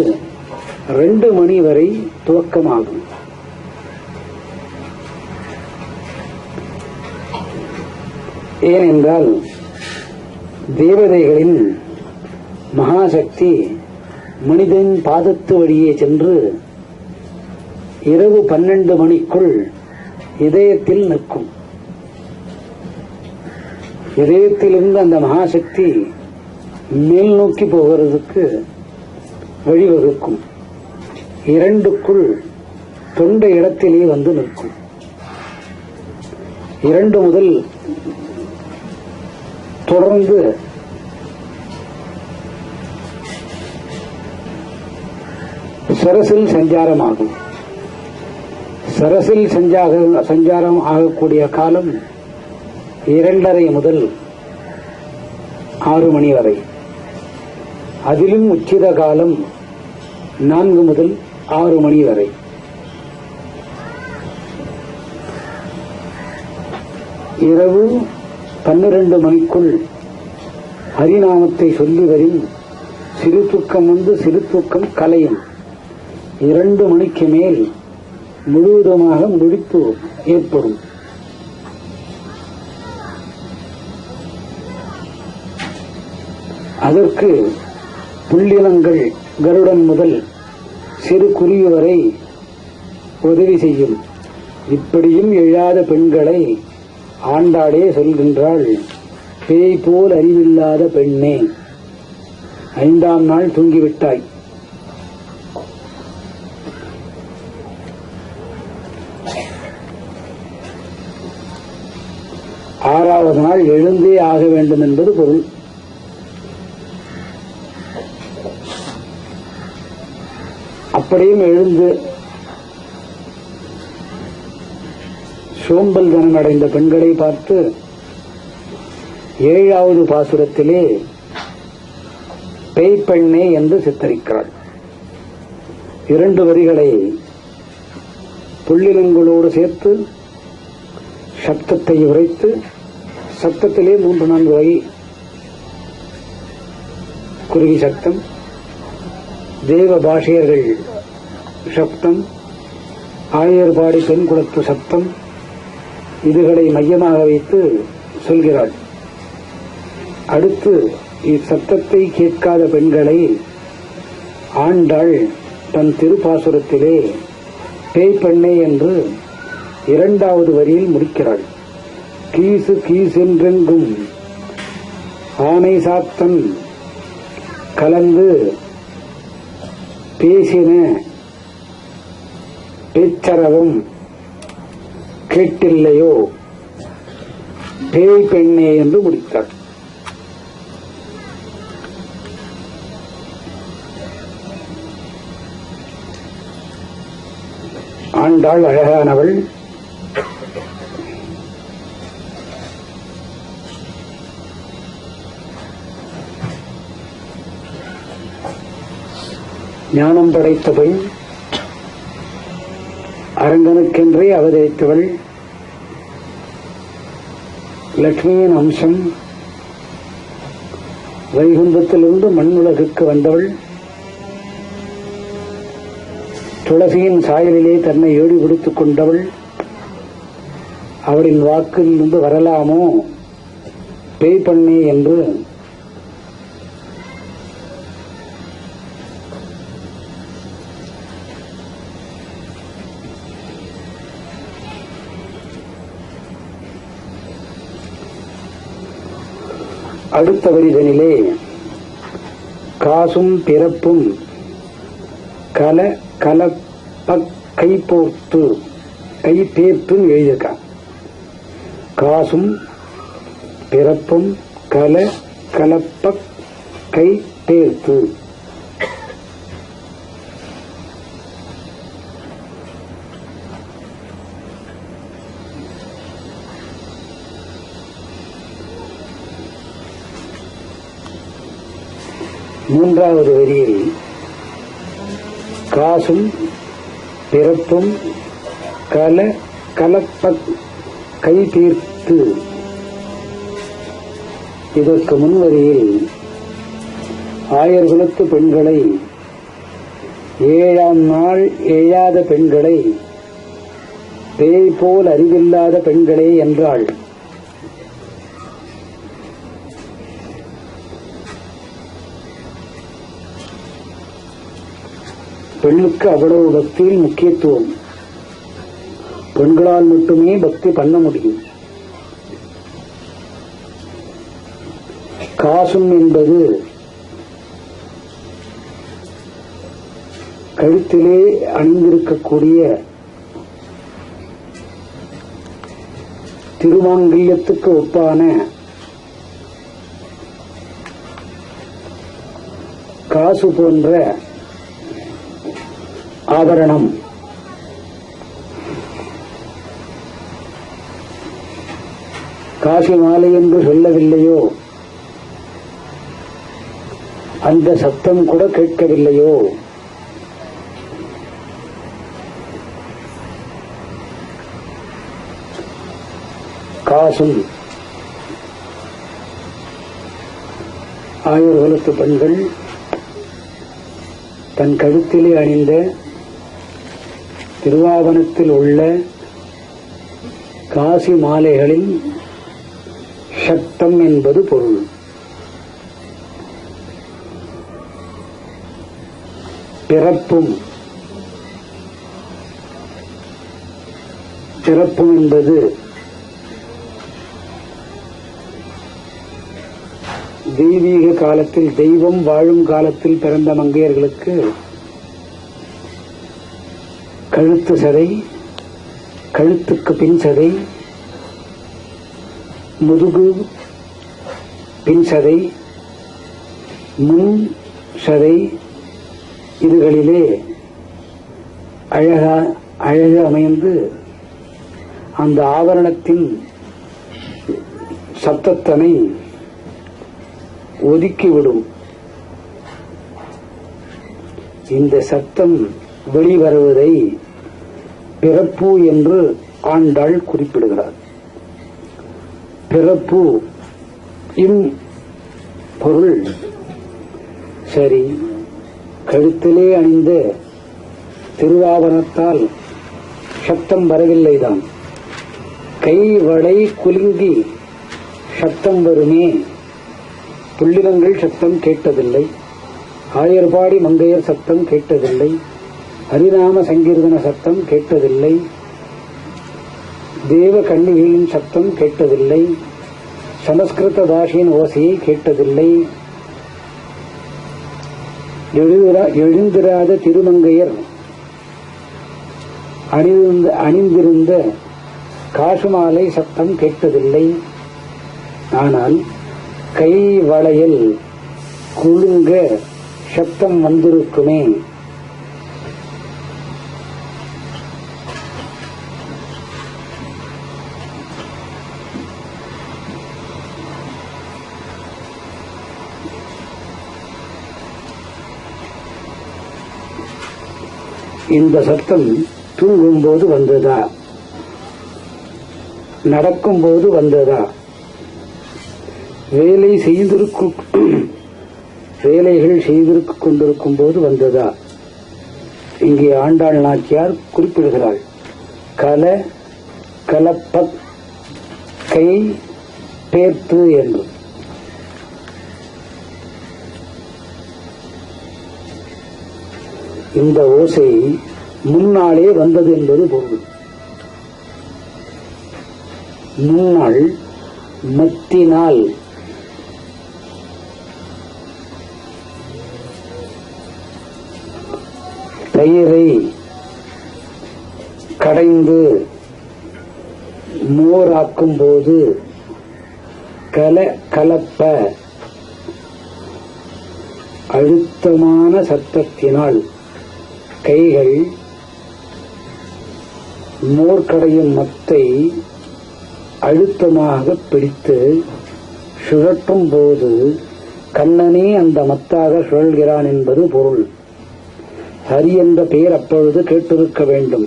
2 மணி வரை துவக்கமாகும். ஏனென்றால் தேவதைகளின் மகாசக்தி மனிதன் பாதத்து வழியே சென்று இரவு 12 மணிக்குள் இதயத்தில் நிற்கும். இதயத்திலிருந்து அந்த மகாசக்தி மேல் நோக்கி போகிறதுக்கு வழிவகுக்கும். 2க்குள் தொண்டை இடத்திலே வந்து நிற்கும். 2 முதல் தொடர்ந்து சரசில் சஞ்சாரமாகும். சரசில் சஞ்சாரம் ஆகக்கூடிய காலம் 2:30 முதல் 6 மணி வரை. அதிலும் உச்சித காலம் 4 முதல் 6 மணி வரை. இரவு 12 மணிக்குள் ஹரிநாமத்தை சொல்லி வரும் சிறு தூக்கம் வந்து சிறு தூக்கம் கலையும். 2 மணிக்கு மேல் முழுவதுமாக முழிப்பு ஏற்படும். அதற்கு புள்ளினங்கள் கருடன் முதல் சிறு குருவி வரை உதவி செய்யும். இப்படியும் எழாத பெண்களை ஆண்டாளே சொல்கின்றாள், பேய் போல் அறிவில்லாத பெண்ணே, 5ஆம் நாள் தூங்கிவிட்டாய். ஆறாவது நாள் எழுந்தே ஆக வேண்டும் என்பது பொருள். அப்படியும் எழுந்து சோம்பல் தனம் அடைந்த பெண்களை பார்த்து 7வது பாசுரத்திலே பேய்ப்பெண்ணே என்று சித்தரிக்கிறாள். 2 வரிகளை புள்ளினங்களோடு சேர்த்து சப்தத்தை உரைத்து, சப்தத்திலே 3-4 வகை குருவி சப்தம், தேவ பாஷையர்கள் சப்தம், ஆயர்பாடி பெண் குலத்து சப்தம், இதுகளை மையமாக வைத்து சொல்கிறாள். அடுத்து இச்சப்தத்தை கேட்காத பெண்களை ஆண்டாள் தன் திருப்பாசுரத்திலே பேய்ப்பெண்ணே என்று 2வது வரியில் முடிக்கிறாள். கீசு கீசென்றெங்கும் ஆனை சாத்தன் கலந்து பேசின பேச்சரவும் கேட்டில்லையோ பேய் பெண்ணே என்று முடித்தாள். ஆண்டாள் அழகானவள். ஞானம் படைத்த பெண், அரங்கனுக்கென்றே அவதரித்தவள், லட்சுமியின் அம்சம், வைகுந்தத்திலிருந்து மண்ணுலகுக்கு வந்தவள், துளசியின் சாயலிலே தன்னை ஏடி பிடித்துக் கொண்டவள். அவளின் வாக்கிலிருந்து வரலாமோ பேய்ப்பெண்ணே என்று அடுத்த வரிதனிலே காசும் பிறப்பும் கல கலப்ப கைப்போர்த்து கைப்பேர்த்து எழுதியிருக்கான். காசும் பிறப்பும் கல கலப்ப கைப்பேர்த்து. மூன்றாவது வரியில் காசும் பிறப்பும் கல கலப்ப கைதீர்த்து. இதற்கு முன்வரியில் ஆயர்குலத்து பெண்களை, 7ஆம் நாள் எழாத பெண்களை பேய் போல் அறிவில்லாத பெண்களே என்றாள். பெண்ணுக்கு அவ்வளவு பக்தியில் முக்கியத்துவம். பெண்களால் மட்டுமே பக்தி பண்ண முடியும். காசும் என்பது கழுத்திலே அணிந்திருக்கக்கூடிய திருமாங்கல்யத்துக்கு ஒப்பான காசு போன்ற ஆபரணம். காசி மாலை என்று சொல்லவில்லையோ, அந்த சத்தம் கூட கேட்கவில்லையோ, காசும் ஆயர்குலத்து பெண்கள் தன் கழுத்திலே அணிந்த திருவாவனத்தில் உள்ள காசி மாலைகளின் சத்தம் என்பது பொருள். பிறப்பும் என்பது தெய்வீக காலத்தில், தெய்வம் வாழும் காலத்தில் பிறந்த மங்கையர்களுக்கு கழுத்து சதை, கழுத்துக்கு பின் சதை, முதுகு பின் சதை, முன் சதை, இதுகளிலே அழகு அமைந்து அந்த ஆபரணத்தின் சத்தத்தனை ஒதுக்கிவிடும். இந்த சத்தம் வெளிவருவதை பிறப்பு என்று ஆண்டாள் குறிப்பிடுகிறார். பிறப்பு இம் பொருள். சரி, கழுத்திலே அணிந்த திருவாபரணத்தால் சத்தம் வரவில்லைதான், கை வளை குலுங்கி சத்தம் வருமே. புள்ளினங்கள் சத்தம் கேட்டதில்லை, ஆயர்பாடி மங்கையர் சத்தம் கேட்டதில்லை, ஹரிநாம சங்கீர்த்தன சத்தம் கேட்டதில்லை, தேவ கன்னிகையின் சத்தம் கேட்டதில்லை, சமஸ்கிருத பாஷையின் ஓசையை கேட்டதில்லை. எழுந்திராத திருமங்கையர் அணிந்திருந்த காசுமாலை சத்தம் கேட்டதில்லை. ஆனால் கை வளையல் குலுங்க சத்தம் வந்திருக்குமே. இந்த சத்தம் தூங்கும்போது வந்ததா, நடக்கும்போது வந்ததா, வேலைகள் செய்திருக்க கொண்டிருக்கும் போது வந்ததா? இங்கே ஆண்டாள் நாச்சியார் குறிப்பிடுகிறாள். கல கலப்ப கை பேர்த்து என்று. இந்த ஓசை முன்னாலே வந்தது என்பது பொருள். முன்னாள் மத்தினால் தயிரை கடைந்து மோராக்கும் போது கலப்ப அழுத்தமான சத்தத்தினால் கைகள் மோர்கடையும் மத்தை அழுத்தமாக பிடித்து சுழற்றும் போது கண்ணனே அந்த மத்தாக சுழல்கிறான் என்பது பொருள். ஹரி என்ற பெயர் அப்பொழுது கேட்டிருக்க வேண்டும்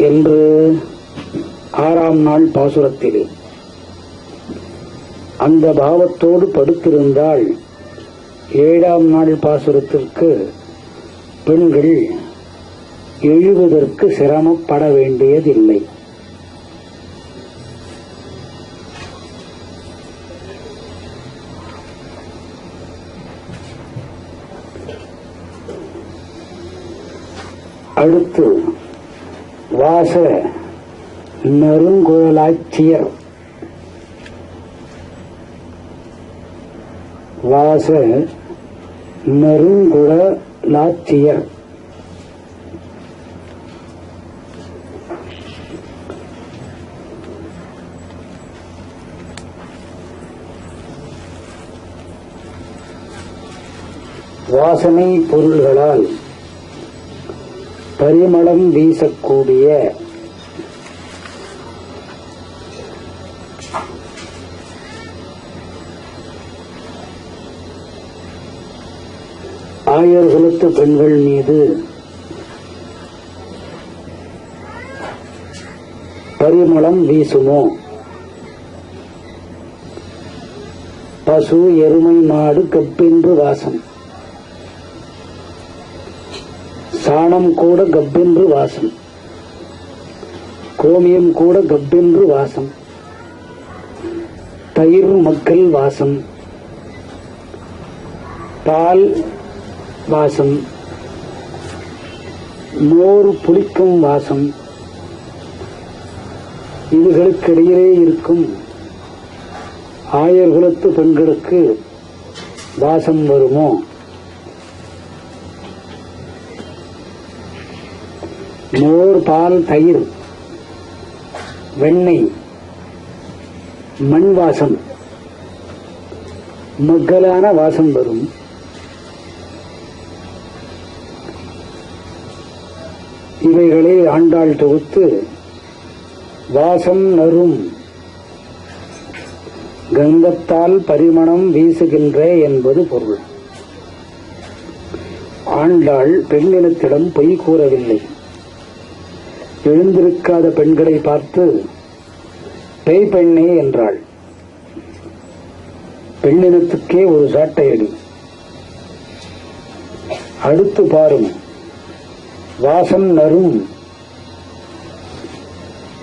என்று 6ஆம் நாள் பாசுரத்திலே அந்த பாவத்தோடு படுத்திருந்தால் 7ஆம் நாள் பாசுரத்திற்கு பெண்கள் எழுவதற்கு சிரமப்பட வேண்டியதில்லை. அடுத்து வாச நறுங்குழலாட்சியர். வாச நறுங்குழலாட்சியர் வாசனை பொருள்களால் பரிமளம் வீசக்கூடிய ஆயர்குலத்து பெண்கள் மீது பரிமளம் வீசுமோ? பசு எருமை மாடு கப்பென்று வாசம், சாணம் கூட கப்பென்று வாசம், கோமியம் கூட கப்பென்று வாசம், தயிர் மக்கள் வாசம், பால் வாசம், மோர் புளிக்கும் வாசம், இதுகளுக்கிடையிலே இருக்கும் ஆயர்குலத்து பெண்களுக்கு வாசம் வருமோ? மோர், பால், தயிர், வெண்ணெய், மண் வாசம், மக்களான வாசம் வரும். இவைகளை ஆண்டாள் தொகுத்து வாசம் நறும் கங்கத்தால் பரிமணம் வீசுகின்ற என்பது பொருள். ஆண்டாள் பெண்ணினத்திடம் பொய் கூறவில்லை. எழுந்திருக்காத பெண்களை பார்த்து பேய் பெண்ணே என்றாள். பெண்ணினத்துக்கே ஒரு சாட்டையடி. அடுத்து பாரும், வாசம் நறும்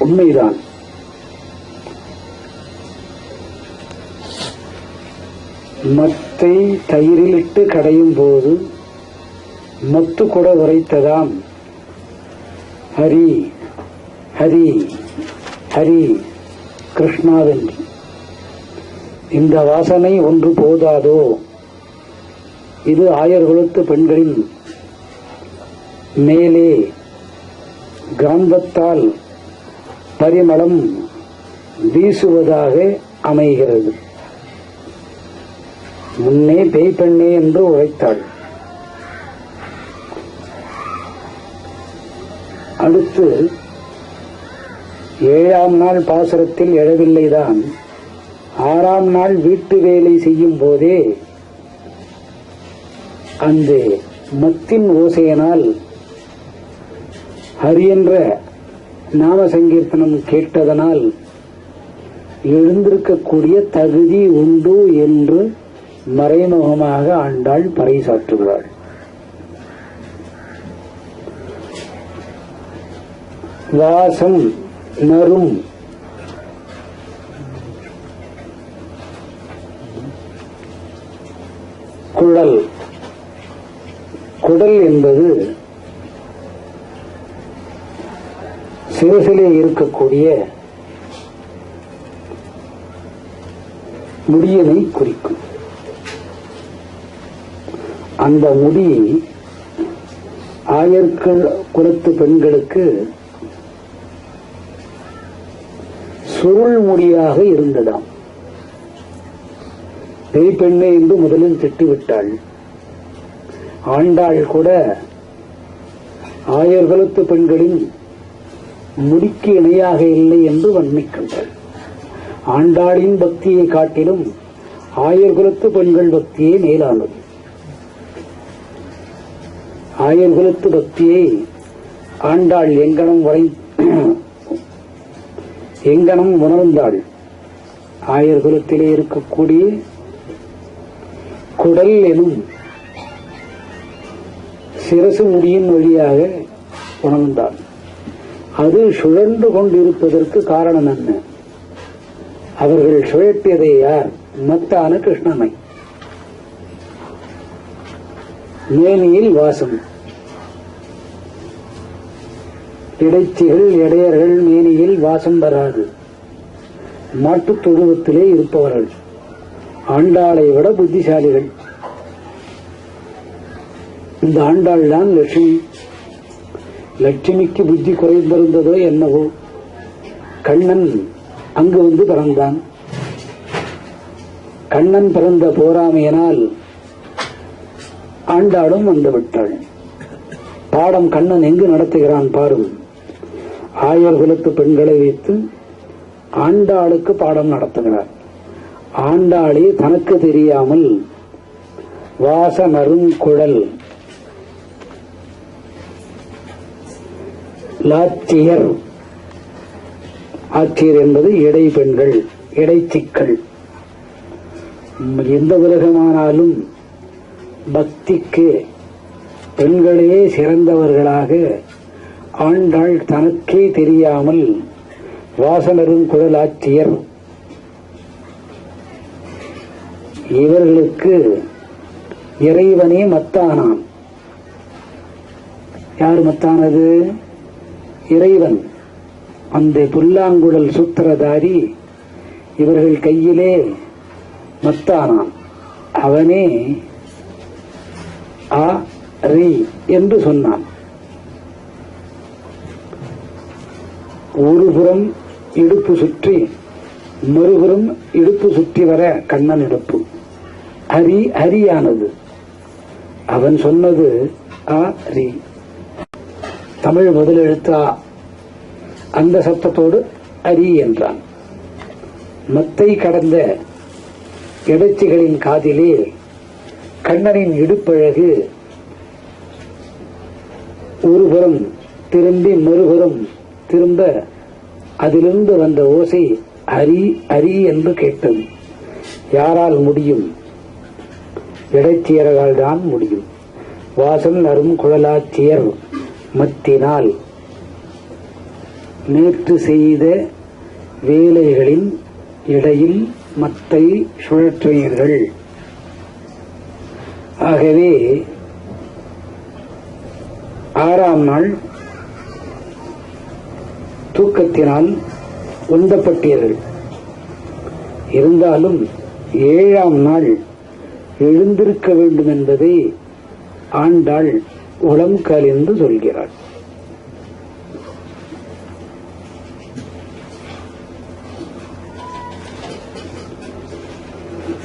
உண்மைதான். மத்தை தயிரிலிட்டு கடையும் போது மத்து கூட உரைத்ததாம். ஹரி ஹரி ஹரி கிருஷ்ணாவென்று. இந்த வாசனை ஒன்று போதாதோ? இது ஆயர்குலத்து பெண்களின் மேலே காந்தத்தால் பரிமளம் வீசுவதாக அமைகிறது. முன்னே பேய் பெண்ணே என்று உரைத்தாள். அடுத்து 7ஆம் நாள் பாசுரத்தில் எழவில்லைதான். 6ஆம் நாள் வீட்டு வேலை செய்யும் போதே அந்த மத்தின் ஓசையினால் ஹரி என்ற நாம சங்கீர்த்தனம் கேட்டதனால் எழுந்திருக்கக்கூடிய தகுதி உண்டு என்று மறைமுகமாக ஆண்டாள் பறைசாற்றுகிறாள். வாசம் நறும் குழல். குடல் என்பது சிரசிலே இருக்கக்கூடிய முடியனை குறிக்கும். அந்த முடி ஆயர்கள் குலத்து பெண்களுக்கு சுருள் முடியாக இருந்ததாம். பெண்ணே என்று முதலில் திட்டுவிட்டாள். ஆண்டாள் கூட ஆயர்களுத்து பெண்களின் முடிக்கு இணையாக இல்லை என்று வர்ணிக்கின்றாள். ஆண்டாளின் பக்தியை காட்டிலும் ஆயர்குலத்து பெண்கள் பக்தியே மேலானது. ஆயர்குலத்து பக்தியை ஆண்டாள் எங்கனம் உணர்ந்தாள். ஆயர்குலத்திலே இருக்கக்கூடிய குடல் எனும் சிரசு முடியின் வழியாக உணர்ந்தாள். அது சுழன்று கொண்டிருப்பதற்கு காரணம் என்ன? அவர்கள் சுழற்றியதை யார்? மத்தான கிருஷ்ணனை. மேனியில் வாசம். இடைச்சிகள் இடையர்கள் மேனியில் வாசம் வராது. மாட்டுத் தொழுவத்திலே இருப்பவர்கள் ஆண்டாளை விட புத்திசாலிகள். இந்த ஆண்டாள் தான் லட்சுமி. லட்சுமிக்கு புத்தி குறைந்திருந்ததோ என்னவோ, கண்ணன் அங்கு வந்து பிறந்தான். கண்ணன் பிறந்த போராமையினால் ஆண்டாளும் வந்துவிட்டாள். பாடம் கண்ணன் எங்கு நடத்துகிறான் பாரும். ஆயர் குலத்து பெண்களை வைத்து ஆண்டாளுக்கு பாடம் நடத்துகிறார். ஆண்டாளே தனக்கு தெரியாமல் வாச நறுங்குழல் லாச்சியர். ஆட்சியர் என்பது இடை பெண்கள், இடைச்சிக்கள். எந்த உலகமானாலும் பக்திக்கு பெண்களே சிறந்தவர்களாக ஆண்டாள் தனக்கே தெரியாமல் வாசனரும் குழலாட்சியர். இவர்களுக்கு இறைவனே மத்தானான். யார் மத்தானது? இறைவன். அந்த புல்லாங்குழல் சூத்திரதாரி இவர்கள் கையிலே மத்தானான். அவனே ஆ ரி என்று சொன்னான். ஒருபுறம் இடுப்பு சுற்றி மறுபுறம் இடுப்பு சுற்றி வர கண்ணன் இடுப்பு. ஹரி ஹரியானது. அவன் சொன்னது ஆ ரி. தமிழ் முதலெழுத்து ஆ. அந்த சத்தத்தோடு அரி என்றான். மத்தை கடந்த இடைச்சிகளின் காதிலே கண்ணனின் இடுப்பழகு ஒருபுறம் திரும்பி மறுபுறம் திரும்ப அதிலிருந்து வந்த ஓசை அரி அரி என்று கேட்டது. யாரால் முடியும்? இடைச்சியர்களால் தான் முடியும். வாசல் நறும் குழலாச்சியர் மத்தினால் நேற்று செய்த வேலைகளின் இடையில் மத்தை சுழற்றியர்கள். ஆகவே 6ஆம் நாள் தூக்கத்தினால் உந்தப்பட்டீர்கள். இருந்தாலும் 7ஆம் நாள் எழுந்திருக்க வேண்டும் என்பதை ஆண்டாள் உளம் கலிந்து சொல்கிறாள்.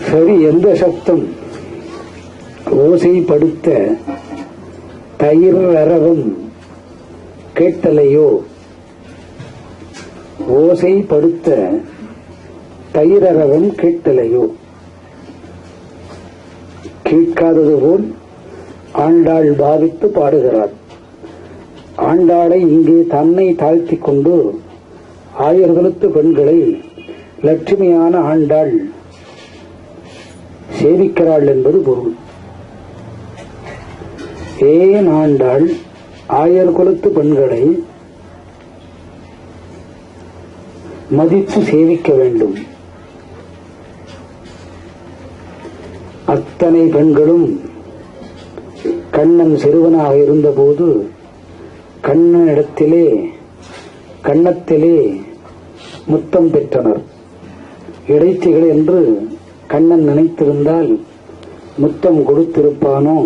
சரி, எந்த சப்தம் ஓசைப்படுத்த தயிர் அரவம் கேட்டலையோ? ஓசைப்படுத்த தயிரரவம் கேட்டலையோ? கேட்காதது போல் ஆண்டாள் பாவித்து பாடுகிறார். ஆண்டாளை இங்கே தன்னை தாழ்த்திக் கொண்டு ஆயர்களுக்கு பெண்களை லட்சுமியான ஆண்டாள் சேவிக்கிறாள் என்பது பொருள். ஏன் ஆண்டாள் ஆயர் குலத்து பெண்களை மதித்து சேவிக்க வேண்டும்? அத்தனை பெண்களும் கண்ணன் சிறுவனாக இருந்தபோது கண்ணனிடத்திலே கண்ணத்திலே முத்தம் பெற்றனர். இடைச்சிகள் என்று கண்ணன் நினைத்திருந்தால் முத்தம் கொடுத்திருப்பானோ?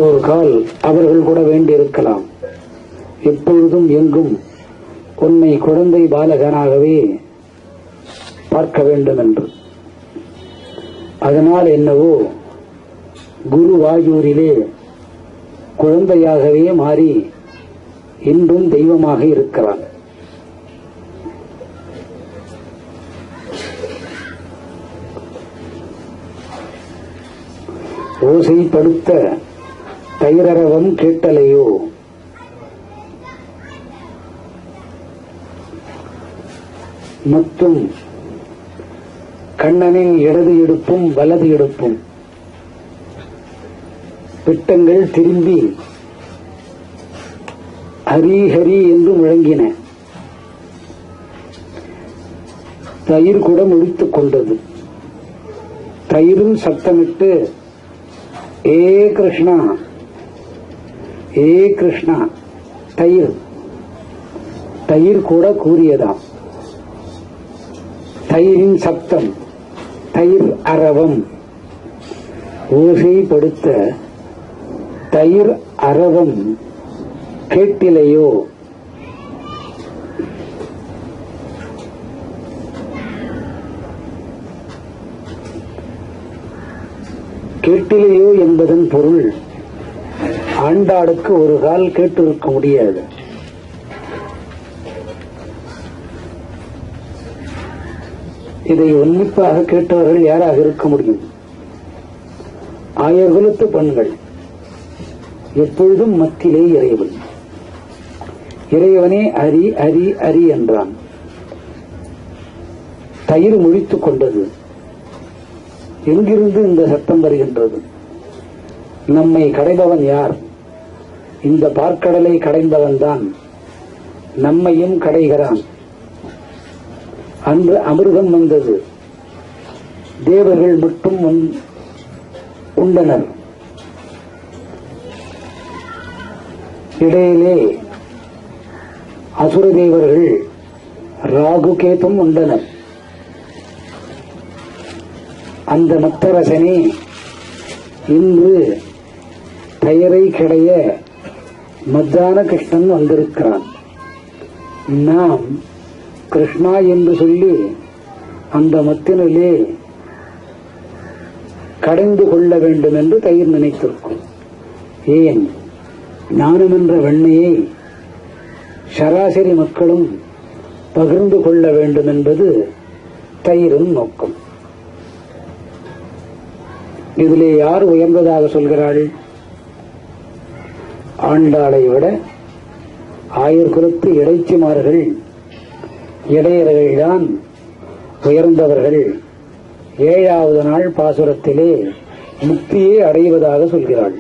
ஒரு கால் அவர்கள் கூட வேண்டியிருக்கலாம். எப்பொழுதும் எங்கும் உன்னை குழந்தை பாலகனாகவே பார்க்க வேண்டும் என்று. அதனால் என்னவோ குருவாயூரிலே குழந்தையாகவே மாறி இன்றும் தெய்வமாக இருக்கிறான். ஓசைப்படுத்த தயிரரவம் கேட்டலையோ, மற்றும் கண்ணனின் இடது இடுப்பும் வலது இடுப்பும் பிட்டங்கள் திரும்பி ஹரி ஹரி என்று முழங்கின. தயிர் கூட முடித்துக் கொண்டது. தயிரும் சத்தமிட்டு ஏ கிருஷ்ணா ஏ கிருஷ்ணா தயிர் தயிர் கூட கூறியதாம். தயிரின் சப்தம் தயிர் அரவம் ஓசைப்படுத்த தயிர் அரவம் கேட்டிலையோ. கேட்டிலையோ என்பதன் பொருள் ஆண்டாளுக்கு ஒரு கால் கேட்டிருக்க முடியாது. இதை உன்னிப்பாக கேட்டவர்கள் யாராக இருக்க முடியும்? ஆயர்குலத்து பெண்கள். எப்பொழுதும் மத்திலே இறைவன். இறைவனே அரி அரி அரி என்றான். தயிர் முழித்துக் கொண்டது. எங்கிருந்து இந்த சத்தம் வருகின்றது? நம்மை கடைபவன் யார்? இந்த பார்க்கடலை கடைந்தவன் தான் நம்மையும் கடைகிறான். அன்று அமிர்தம் வந்தது. தேவர்கள் மட்டும் உண்டனர். இடையிலே அசுர தேவர்கள் ராகு கேதும் உண்டனர். அந்த மத்தரசனே இன்று தயரை கிடைய மத்தான கிருஷ்ணன் வந்திருக்கிறான். நாம் கிருஷ்ணா என்று சொல்லி அந்த மத்தினிலே கடைந்து கொள்ள வேண்டும் என்று தயிர் நினைத்திருக்கும். ஏன்? ஞானம் என்ற வெண்ணையை சராசரி மக்களும் பகிர்ந்து கொள்ள வேண்டும் என்பது தயிரின் நோக்கம். இதிலே யார் உயர்ந்ததாக சொல்கிறாள்? ஆண்டாளை விட ஆயர்குலத்து இடைச்சிமார்கள் இடையர்கள்தான் உயர்ந்தவர்கள். 7வது நாள் பாசுரத்திலே முக்தியை அடைவதாக சொல்கிறாள்.